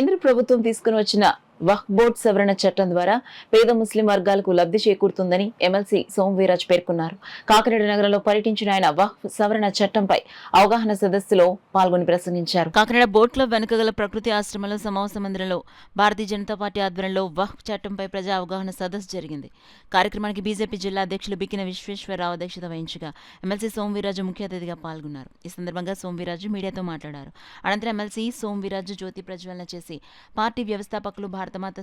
కేంద్ర ప్రభుత్వం తీసుకుని వచ్చిన వక్ఫ్ బోర్డు సవరణ చట్టం ద్వారా పేద ముస్లిం వర్గాలకు లబ్ధి చేకూరుతుందని ఎమ్మెల్సీ సోమవీరాజ్ పేర్కొన్నారు. కాకినాడ నగరంలో పర్యటించిన ఆయన వక్ఫ్ సవరణ చట్టంపై అవగాహన సదస్సులో పాల్గొని ప్రసంగించారు. కాకినాడ బోట్ క్లబ్ వెనుక గల ప్రకృతి ఆశ్రమంలో సమావేశ మందిరంలో భారతీయ జనతా పార్టీ ఆధ్వర్యంలో వక్ఫ్ చట్టంపై ప్రజా అవగాహన సదస్సు జరిగింది. కార్యక్రమానికి బీజేపీ జిల్లా అధ్యక్షులు బిక్కిన విశ్వేశ్వరరావు అధ్యక్షత వహించగా ఎమ్మెల్సీ సోమవీరాజు ముఖ్య అతిథిగా పాల్గొన్నారు. ఈ సందర్భంగా సోమవీరాజు మీడియాతో మాట్లాడారు. అనంతరం ఎమ్మెల్సీ సోమవీరాజు జ్యోతి ప్రజ్వలన చేసి పార్టీ వ్యవస్థాపకులు భారతమాత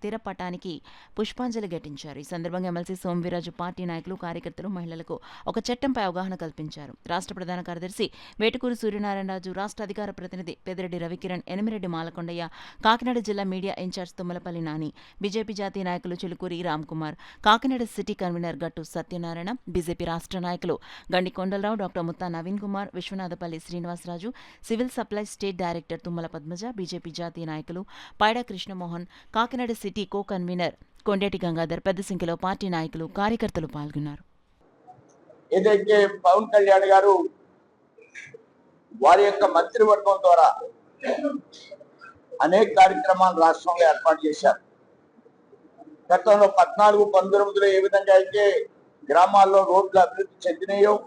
స్థిరపటానికి పుష్పాంజలి ఘటించారు. ఈ సందర్భంగా ఎమ్మెల్సీ సోమవీరాజు పార్టీ నాయకులు, కార్యకర్తలు, మహిళలకు ఒక చట్టంపై అవగాహన కల్పించారు. రాష్ట్ర ప్రధాన కార్యదర్శి వేటుకూరు సూర్యనారాయణరాజు, రాష్ట్ర అధికార ప్రతినిధి పెద్దిరెడ్డి రవికిరణ్, ఎనిమిరెడ్డి మాలకొండయ్య, కాకినాడ జిల్లా media incharge Tummalapalli Nani, BJP జాతీయ నాయకులు Chilukuri Ramkumar, Kakinada city convener Gattu Satyanarayana, BJP రాష్ట్ర నాయకులు Gandi Kondalarao, doctor Mutta Naveen Kumar, Viswanathapalli Srinivasaraju, civil supplies state director Tummala Padmaja, BJP జాతీయ నాయకులు Paida Krishnamohan, Kakinada city co convener Kondeti Gangadhar, పెద్ద సంఖ్యలో పార్టీ నాయకులు, కార్యకర్తలు పాల్గొన్నారు. ఏదైతే పవన్ కళ్యాణ్ గారు వారి యొక్క మంత్రివర్గం ద్వారా అనేక కార్యక్రమాలు రాష్ట్రంలో ఏర్పాటు చేశారు. గతంలో 14-19లో ఏ విధంగా అయితే గ్రామాల్లో రోడ్లు అభివృద్ధి చెందినాయో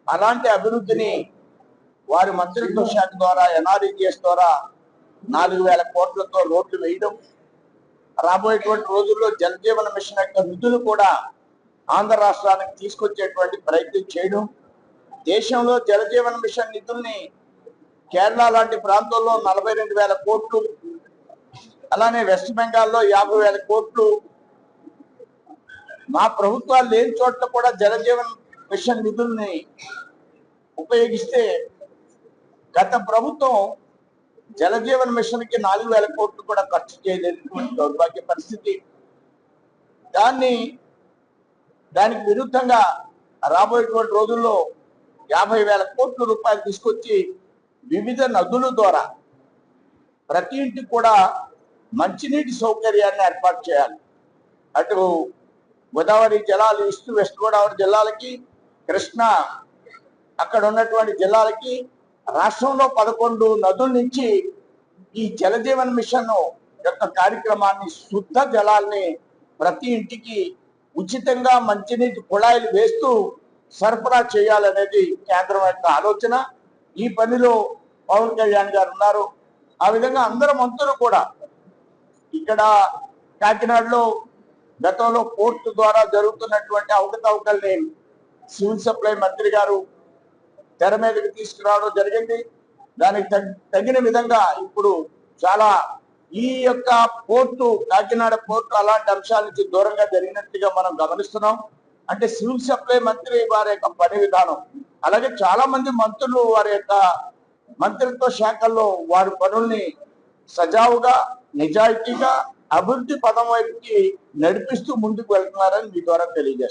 అలాంటి అభివృద్ధిని వారి మంత్రిత్వ శాఖ ద్వారా ఎన్ఆర్ఈజీఎస్ ద్వారా 4,000 కోట్లతో రోడ్లు వేయడం, రాబోయేటువంటి రోజుల్లో జలజీవన మిషన్ యొక్క నిధులు కూడా ఆంధ్ర రాష్ట్రానికి తీసుకొచ్చేటువంటి ప్రయత్నం చేయడం, దేశంలో జలజీవన మిషన్ నిధుల్ని కేరళ లాంటి ప్రాంతాల్లో 42,000 కోట్లు, అలానే వెస్ట్ బెంగాల్లో 50,000 కోట్లు, మా ప్రభుత్వాలు లేని చోట్ల కూడా జలజీవన మిషన్ నిధుల్ని ఉపయోగిస్తే గత ప్రభుత్వం జలజీవన మిషన్ కి 4,000 కోట్లు కూడా ఖర్చు చేయలేనటువంటి దౌర్భాగ్య పరిస్థితి. దానికి విరుద్ధంగా రాబోయేటువంటి రోజుల్లో 50,000 కోట్ల రూపాయలు తీసుకొచ్చి వివిధ నదుల ద్వారా ప్రతి ఇంటికి కూడా మంచినీటి సౌకర్యాన్ని ఏర్పాటు చేయాలి. అటు గోదావరి జలాలు ఈస్ట్ వెస్ట్ గోదావరి జిల్లాలకి, కృష్ణ అక్కడ ఉన్నటువంటి జిల్లాలకి, రాష్ట్రంలో 11 నదుల నుంచి ఈ జలజీవన్ మిషన్ యొక్క కార్యక్రమాన్ని, శుద్ధ జలాల్ని ప్రతి ఇంటికి ఉచితంగా మంచినీటి కుళాయిలు వేస్తూ సరఫరా చేయాలనేది కేంద్రం యొక్క ఆలోచన. ఈ పనిలో పవన్ కళ్యాణ్ గారు ఉన్నారు. ఆ విధంగా అందరు మంత్రులు కూడా ఇక్కడ కాకినాడలో గతంలో పోర్టు ద్వారా జరుగుతున్నటువంటి అవకతవకల్ని సివిల్ సప్లై మంత్రి గారు తెర మీదకి తీసుకురావడం జరిగింది. దానికి తగిన విధంగా ఇప్పుడు చాలా ఈ యొక్క పోర్టు, కాకినాడ పోర్టు అలాంటి అంశాల నుంచి దూరంగా జరిగినట్టుగా మనం గమనిస్తున్నాం. అంటే సివిల్ సప్లై మంత్రి వారి యొక్క పని విధానం, అలాగే చాలా మంది మంత్రులు వారి యొక్క మంత్రిత్వ శాఖల్లో వారి పనుల్ని సజావుగా, నిజాయితీగా అభివృద్ధి పదం వైపుకి నడిపిస్తూ ముందుకు వెళ్తున్నారని మీ ద్వారా తెలియజేస్తారు.